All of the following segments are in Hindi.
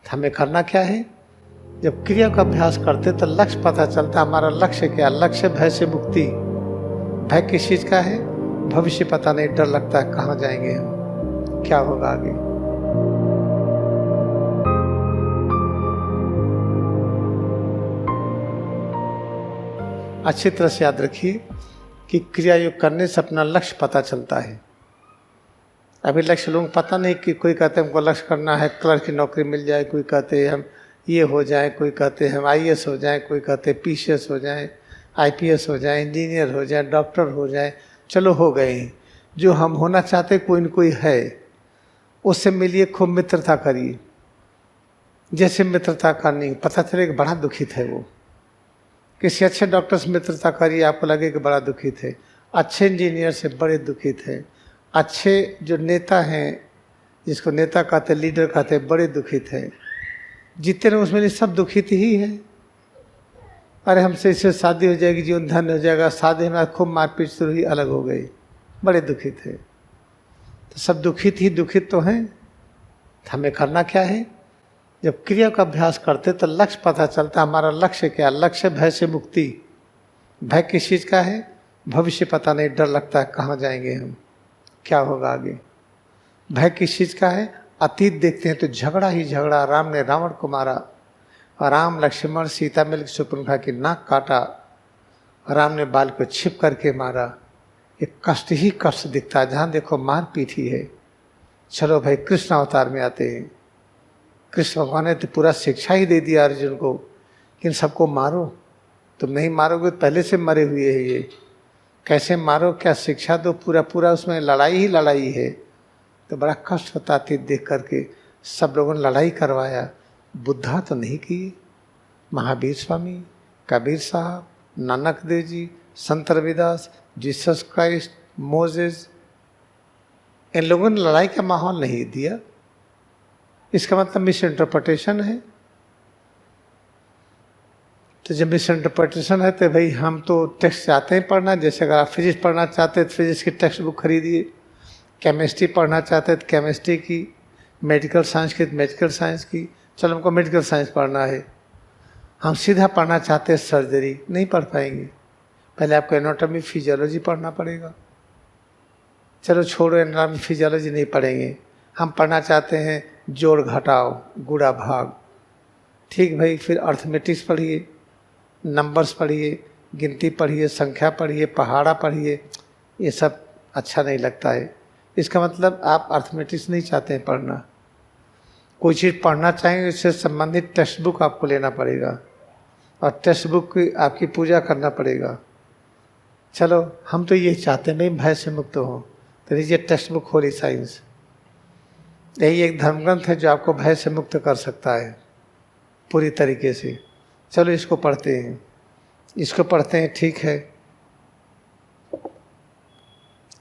हमें करना क्या है? जब क्रिया का अभ्यास करते तो लक्ष्य पता चलता। हमारा लक्ष्य क्या? लक्ष्य भय से मुक्ति। भय किस चीज का है? भविष्य पता नहीं, डर लगता है कहाँ जाएंगे हम, क्या होगा आगे। अच्छी तरह से याद रखिए कि क्रिया योग करने से अपना लक्ष्य पता चलता है। अभी लक्ष्य लोगों को पता नहीं कि कोई कहते हैं हमको लक्ष्य करना है क्लर्क की नौकरी मिल जाए, कोई कहते हैं हम ये हो जाए, कोई कहते हैं हम आईएएस हो जाए, कोई कहते हैं पीसीएस हो जाए, आईपीएस हो जाए, इंजीनियर हो जाए, डॉक्टर हो जाए। चलो हो गए। जो हम होना चाहते कोई न कोई है, उससे मिलिए, खूब मित्रता करिए। जैसे मित्रता करनी पता चले कि बड़ा दुखित है वो। किसी अच्छे डॉक्टर से मित्रता करिए, आपको लगे कि बड़ा दुखित है। अच्छे इंजीनियर से बड़े दुखित है। अच्छे जो नेता हैं, जिसको नेता कहते, लीडर कहते, बड़े दुखित है। जितने उसमें सब दुखित ही है। अरे हमसे इससे शादी हो जाएगी, जीवन धन्य हो जाएगा, शादी में खूब मारपीट शुरू हुई, अलग हो गई, बड़े दुखित है। तो सब दुखित ही दुखित तो हैं। हमें करना क्या है? जब क्रिया का अभ्यास करते तो लक्ष्य पता चलता। हमारा लक्ष्य क्या? लक्ष्य भय से मुक्ति। भय किस चीज का है? भविष्य पता नहीं, डर लगता है कहाँ जाएंगे हम, क्या होगा आगे। भय किस चीज का है? अतीत देखते हैं तो झगड़ा ही झगड़ा। राम ने रावण को मारा, राम लक्ष्मण सीता मिलकर शूर्पणखा की नाक काटा, राम ने बाल को छिप करके मारा। ये कष्ट ही कष्ट दिखता है, जहाँ देखो मार पीट ही है। चलो भाई कृष्ण अवतार में आते हैं। कृष्ण भगवान ने तो पूरा शिक्षा ही दे दिया अर्जुन को कि इन सबको मारो। तुम नहीं मारोगे, पहले से मरे हुए है ये, कैसे मारो, क्या शिक्षा दो, पूरा पूरा उसमें लड़ाई ही लड़ाई है। तो बड़ा कष्ट होता थी देख करके। सब लोगों ने लड़ाई करवाया, बुद्धा तो नहीं किए। महावीर स्वामी, कबीर साहब, नानक देव जी, संत रविदास, जीसस क्राइस्ट, मोजेस, इन लोगों ने लड़ाई का माहौल नहीं दिया। इसका मतलब मिस इंटरप्रिटेशन है। तो जब मिस इंटरप्रिटेशन है तो भाई हम तो टेक्स्ट चाहते हैं पढ़ना। जैसे अगर आप फिजिक्स पढ़ना चाहते हैं तो फिजिक्स की टेक्स्ट बुक खरीदिए, केमिस्ट्री पढ़ना चाहते हैं तो केमिस्ट्री की, मेडिकल साइंस की तो मेडिकल साइंस की। चलो हमको मेडिकल साइंस पढ़ना है। हम सीधा पढ़ना चाहते हैं सर्जरी, नहीं पढ़ पाएंगे, पहले आपको एनाटॉमी फिजियोलॉजी पढ़ना पड़ेगा। चलो छोड़ो, एनाटॉमी फिजियोलॉजी नहीं पढ़ेंगे। हम पढ़ना चाहते हैं जोड़ घटाओ गुणा भाग, ठीक भाई, फिर अर्थमेटिक्स पढ़िए, नंबर्स पढ़िए, गिनती पढ़िए, संख्या पढ़िए, पहाड़ा पढ़िए। ये सब अच्छा नहीं लगता है। इसका मतलब आप अर्थमेटिक्स नहीं चाहते हैं पढ़ना। कोई चीज़ पढ़ना चाहेंगे इससे संबंधित टेक्स्ट बुक आपको लेना पड़ेगा और टेक्स्ट बुक की आपकी पूजा करना पड़ेगा। चलो हम तो ये चाहते हैं भाई भय से मुक्त हो, तो लीजिए टेक्स्ट बुक होली साइंस। यही एक धर्मग्रंथ है जो आपको भय से मुक्त कर सकता है पूरी तरीके से। चलो इसको पढ़ते हैं, इसको पढ़ते हैं, ठीक है।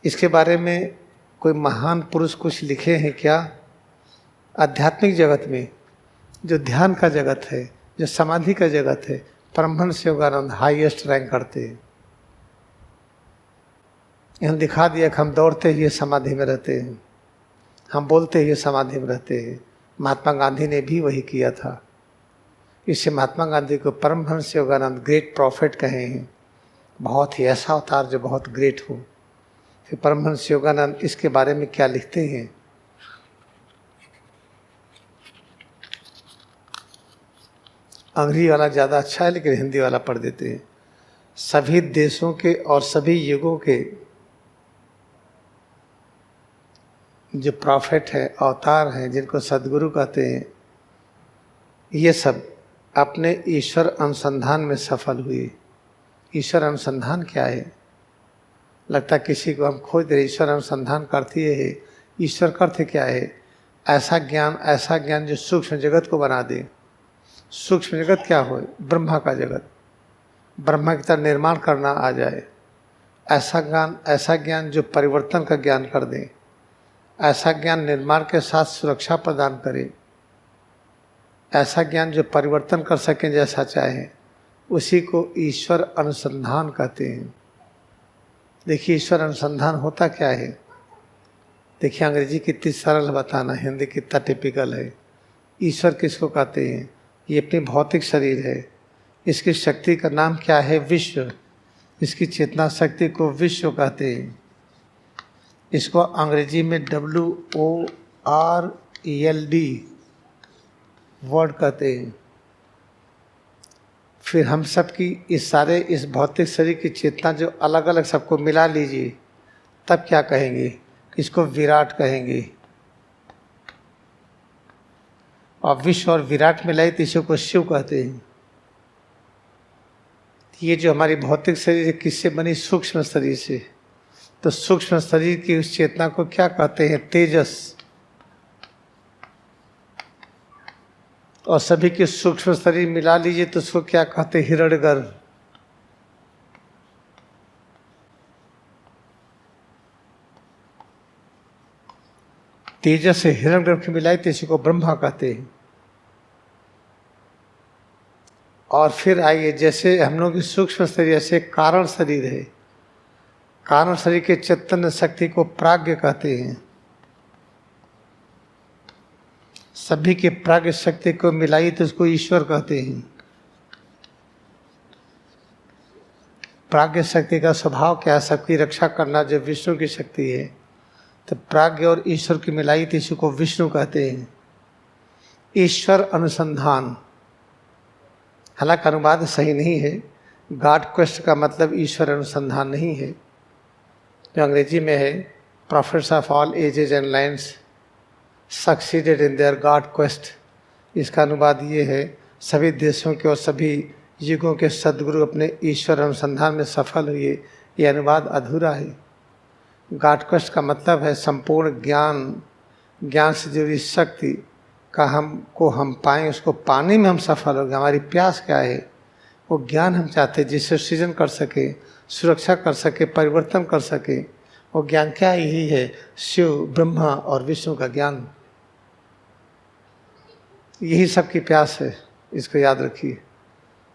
इसके बारे में कोई महान पुरुष कुछ लिखे हैं क्या? आध्यात्मिक जगत में जो ध्यान का जगत है, जो समाधि का जगत है, परमहंस योगानंद हाईएस्ट रैंक करते हैं। इन्होंने दिखा दिया कि हम दौड़ते ही समाधि में रहते हैं, हम बोलते ही समाधि में रहते हैं। महात्मा गांधी ने भी वही किया था। इससे महात्मा गांधी को परमहंस योगानंद ग्रेट प्रॉफिट कहे हैं, बहुत ही ऐसा अवतार जो बहुत ग्रेट हो। फिर परमहंस योगानंद इसके बारे में क्या लिखते हैं? अंग्रेजी वाला ज़्यादा अच्छा है लेकिन हिंदी वाला पढ़ देते हैं। सभी देशों के और सभी युगों के जो प्रॉफिट है, अवतार हैं, जिनको सदगुरु कहते हैं, ये सब अपने ईश्वर अनुसंधान में सफल हुए। ईश्वर अनुसंधान क्या है? लगता किसी को हम खोज रहे, ईश्वर अनुसंधान करती है। ईश्वर का अर्थ क्या है? ऐसा ज्ञान जो सूक्ष्म जगत को बना दे। सूक्ष्म जगत क्या हो? ब्रह्मा का जगत, ब्रह्मा की तरह निर्माण करना आ जाए। ऐसा ज्ञान जो परिवर्तन का ज्ञान कर दे, ऐसा ज्ञान निर्माण के साथ सुरक्षा प्रदान करे, ऐसा ज्ञान जो परिवर्तन कर सके जैसा चाहे, उसी को ईश्वर अनुसंधान कहते हैं। देखिए ईश्वर अनुसंधान होता क्या है? देखिए अंग्रेजी कितनी सरल बताना, हिंदी कितना टिपिकल है। ईश्वर किसको कहते हैं? ये अपनी भौतिक शरीर है। इसकी शक्ति का नाम क्या है? विश्व। इसकी चेतना शक्ति को विश्व कहते हैं। इसको अंग्रेजी में WORLD वर्ड कहते हैं। फिर हम सब की इस भौतिक शरीर की चेतना जो अलग अलग सबको मिला लीजिए, तब क्या कहेंगे? इसको विराट कहेंगे। और विश्व और विराट मिलाई तो इसी को शिव कहते हैं। ये जो हमारी भौतिक शरीर है किससे बनी? सूक्ष्म शरीर से। तो सूक्ष्म शरीर की उस चेतना को क्या कहते हैं? तेजस। और सभी के सूक्ष्म शरीर मिला लीजिए तो उसको क्या कहते हैं? हिरण्यगर्भ। तेजस से हिरण्यगर्भ की मिलाई तो इसी को ब्रह्मा कहते हैं। और फिर आइए, जैसे हम लोग की सूक्ष्म शरीर ऐसे कारण शरीर है। कारण शरीर के चैतन्य शक्ति को प्राज्ञ कहते हैं। सभी के प्राज्ञ शक्ति को मिलाई तो उसको ईश्वर कहते हैं। प्राज्ञ शक्ति का स्वभाव क्या है? सबकी रक्षा करना, जो विष्णु की शक्ति है। तो प्राज्ञ और ईश्वर की मिलाई तो इसी को विष्णु कहते हैं। ईश्वर अनुसंधान, हालांकि अनुवाद सही नहीं है। गॉड क्वेस्ट का मतलब ईश्वर अनुसंधान नहीं है। जो अंग्रेजी में है, profits of all ages and lines succeeded in their God quest. इसका अनुवाद ये है, सभी देशों के और सभी युगों के सद्गुरु अपने ईश्वर अनुसंधान में सफल हुए। ये अनुवाद अधूरा है। गॉड क्वेस्ट का मतलब है संपूर्ण ज्ञान, ज्ञान से जुड़ी शक्ति का हम पाएँ, उसको पाने में हम सफल हो गए। हमारी प्यास क्या है? वो ज्ञान हम चाहते हैं जिससे सृजन कर सके, सुरक्षा कर सके, परिवर्तन कर सके। वो ज्ञान क्या? यही है शिव, ब्रह्मा और विष्णु का ज्ञान। यही सबकी प्यास है, इसको याद रखिए।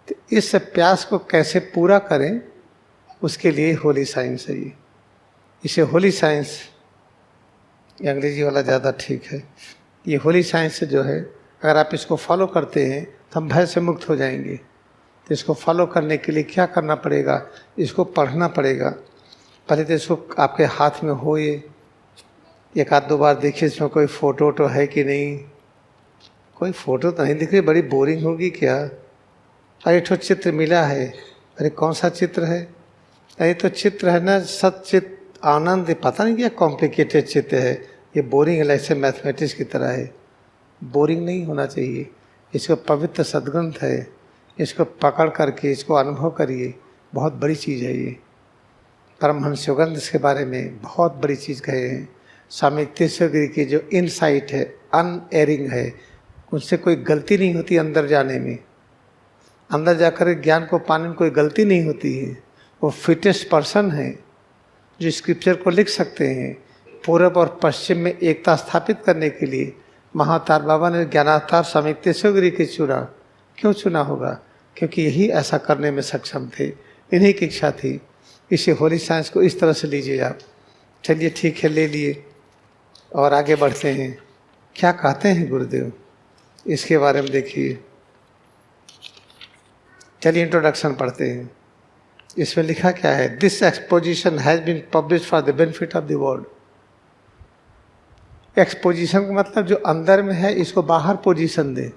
तो इस प्यास को कैसे पूरा करें, उसके लिए होली साइंस है। ये इसे होली साइंस, ये अंग्रेजी वाला ज़्यादा ठीक है। ये होली साइंस जो है, अगर आप इसको फॉलो करते हैं तो हम भय से मुक्त हो जाएंगे। तो इसको फॉलो करने के लिए क्या करना पड़ेगा? इसको पढ़ना पड़ेगा। पहले तो इसको आपके हाथ में हो, ये एक आध दो बार देखिए इसमें कोई फ़ोटो वोटो है कि नहीं। कोई फ़ोटो तो नहीं दिख रही, बड़ी बोरिंग होगी क्या? अरे ठो चित्र मिला है। अरे कौन सा चित्र है? अरे तो चित्र है ना, सचित आनंद। पता नहीं क्या कॉम्प्लिकेटेड चित्र है ये। बोरिंग है, ऐसे मैथमेटिक्स की तरह है। बोरिंग नहीं होना चाहिए। इसको पवित्र सद्ग्रंथ है, इसको पकड़ करके इसको अनुभव करिए। बहुत बड़ी चीज़ है ये। परमहंस योगानंद इसके बारे में बहुत बड़ी चीज़ कहे हैं। स्वामी तीर्थगिरी की जो इनसाइट है, अनएरिंग है, उनसे कोई गलती नहीं होती। अंदर जाने में, अंदर जाकर ज्ञान को पाने में कोई गलती नहीं होती है। वो फिटेस्ट पर्सन है जो स्क्रिप्चर को लिख सकते हैं। पूरब और पश्चिम में एकता स्थापित करने के लिए महाअवतार बाबा ने ज्ञानावतार स्वामी तीर्थगिरी की चुना। क्यों चुना होगा? क्योंकि यही ऐसा करने में सक्षम थे, इन्हीं की इच्छा थी। इसी होली साइंस को इस तरह से लीजिए आप। चलिए ठीक है, ले लिए और आगे बढ़ते हैं। क्या कहते हैं गुरुदेव, इसके बारे में देखिए। चलिए इंट्रोडक्शन पढ़ते हैं। इसमें लिखा क्या है? This exposition has been publish for the benefit of the world. Exposition का मतलब जो अंदर में है, इसको बाहर पोजीशन दे।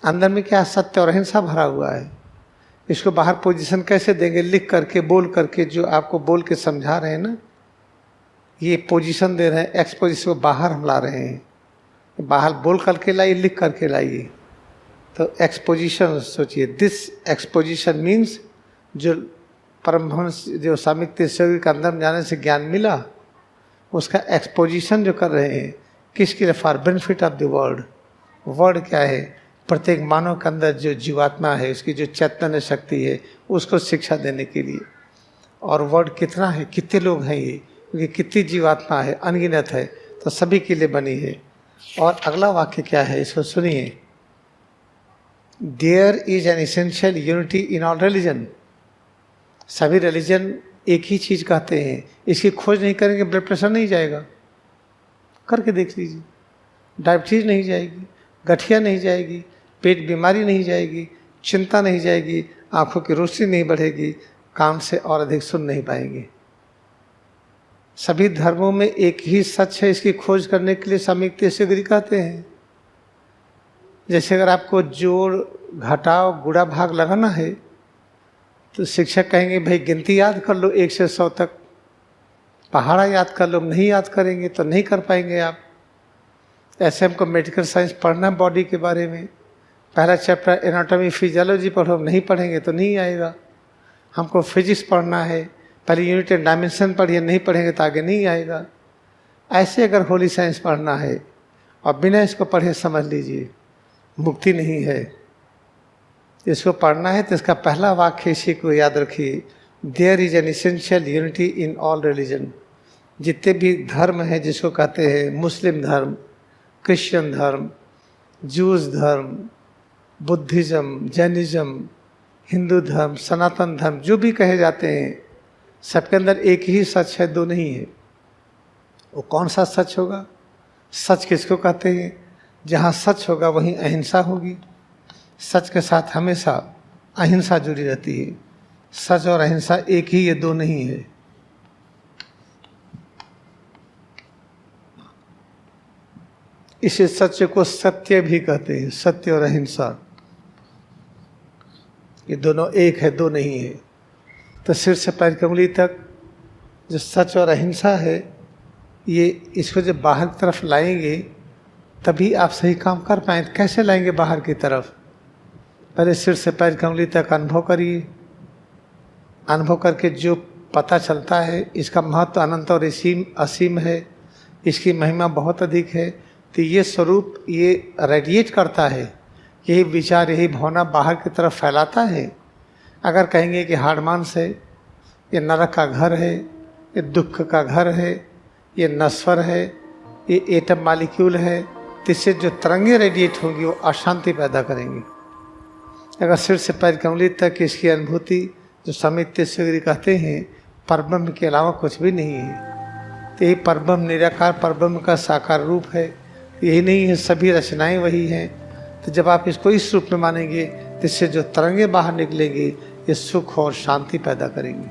अंदर में क्या सत्य और अहिंसा भरा हुआ है, इसको बाहर पोजीशन कैसे देंगे? लिख करके, बोल करके, जो आपको बोल के समझा रहे हैं ना, ये पोजीशन दे रहे हैं। एक्सपोजिशन को बाहर हम ला रहे हैं। बाहर बोल करके लाइए, लिख करके लाइए। तो एक्सपोजिशन सोचिए। दिस एक्सपोजिशन मीन्स जो परमहंस, जो स्वामी तीर्थगिरी के अंदर जाने से ज्ञान मिला, उसका एक्सपोजिशन जो कर रहे हैं, किसके लिए? For benefit of the world. World क्या है? प्रत्येक मानव के अंदर जो जीवात्मा है, उसकी जो चैतन्य शक्ति है, उसको शिक्षा देने के लिए। और वर्ल्ड कितना है, कितने लोग हैं ये, क्योंकि कितनी जीवात्मा है, अनगिनत है, तो सभी के लिए बनी है। और अगला वाक्य क्या है, इसको सुनिए। There is an essential unity in all religion. सभी रिलीजन एक ही चीज़ कहते हैं। इसकी खोज नहीं करेंगे, ब्लड प्रेशर नहीं जाएगा। करके देख लीजिए, डायबिटीज नहीं जाएगी, गठिया नहीं जाएगी, पेट बीमारी नहीं जाएगी, चिंता नहीं जाएगी, आंखों की रोशनी नहीं बढ़ेगी, काम से और अधिक सुन नहीं पाएंगे। सभी धर्मों में एक ही सच है, इसकी खोज करने के लिए स्वामी तीसरी कहते हैं। जैसे अगर आपको जोड़ घटाव गुणा भाग लगाना है तो शिक्षक कहेंगे भाई गिनती याद कर लो 1 से 100 तक, पहाड़ा याद कर लो। नहीं याद करेंगे तो नहीं कर पाएंगे आप। ऐसे हमको मेडिकल साइंस पढ़ना, बॉडी के बारे में पहला चैप्टर एनाटॉमी फिजियोलॉजी पढ़ो, नहीं पढ़ेंगे तो नहीं आएगा। हमको फिजिक्स पढ़ना है, पहले यूनिट एंड डायमेंशन पढ़िए, नहीं पढ़ेंगे तो आगे नहीं आएगा। ऐसे अगर होली साइंस पढ़ना है और बिना इसको पढ़े समझ लीजिए मुक्ति नहीं है। इसको पढ़ना है तो इसका पहला वाक्य इसी को याद रखिए, there is an essential unity in all religion. जितने भी धर्म हैं, जिसको कहते हैं मुस्लिम धर्म, क्रिश्चियन धर्म, जूस धर्म, बुद्धिज़्म, जैनिज़्म, हिंदू धर्म, सनातन धर्म, जो भी कहे जाते हैं, सबके अंदर एक ही सच है, दो नहीं है। वो कौन सा सच होगा? सच किसको कहते हैं? जहाँ सच होगा वहीं अहिंसा होगी। सच के साथ हमेशा अहिंसा जुड़ी रहती है। सच और अहिंसा एक ही, ये दो नहीं है। इसे सत्य को सत्य भी कहते हैं। सत्य और अहिंसा ये दोनों एक है, दो नहीं है। तो सिर से पैर की उंगली तक जो सच और अहिंसा है, ये इसको जब बाहर की तरफ लाएंगे तभी आप सही काम कर पाएँ। कैसे लाएंगे बाहर की तरफ? पहले सिर से पैर की उंगली तक अनुभव करिए। अनुभव करके जो पता चलता है इसका महत्व अनंत और असीम है, इसकी महिमा बहुत अधिक है, तो ये स्वरूप ये रेडिएट करता है, यही विचार, यही भावना बाहर की तरफ फैलाता है। अगर कहेंगे कि हाड़ मांस है, ये नरक का घर है, ये दुख का घर है, ये नश्वर है, ये एटम मालिक्यूल है, तो इससे जो तरंगे रेडिएट होंगी वो अशांति पैदा करेंगी। अगर सिर से पैर की उंगली तक इसकी अनुभूति, जो स्वामी तीसरी कहते हैं, परब्रह्म के अलावा कुछ भी नहीं है, तो यही परब्रह्म निराकार परब्रह्म का साकार रूप है। यही नहीं है, सभी रचनाएं वही हैं। तो जब आप इसको इस रूप में मानेंगे तो इससे जो तरंगे बाहर निकलेंगी ये सुख और शांति पैदा करेंगी।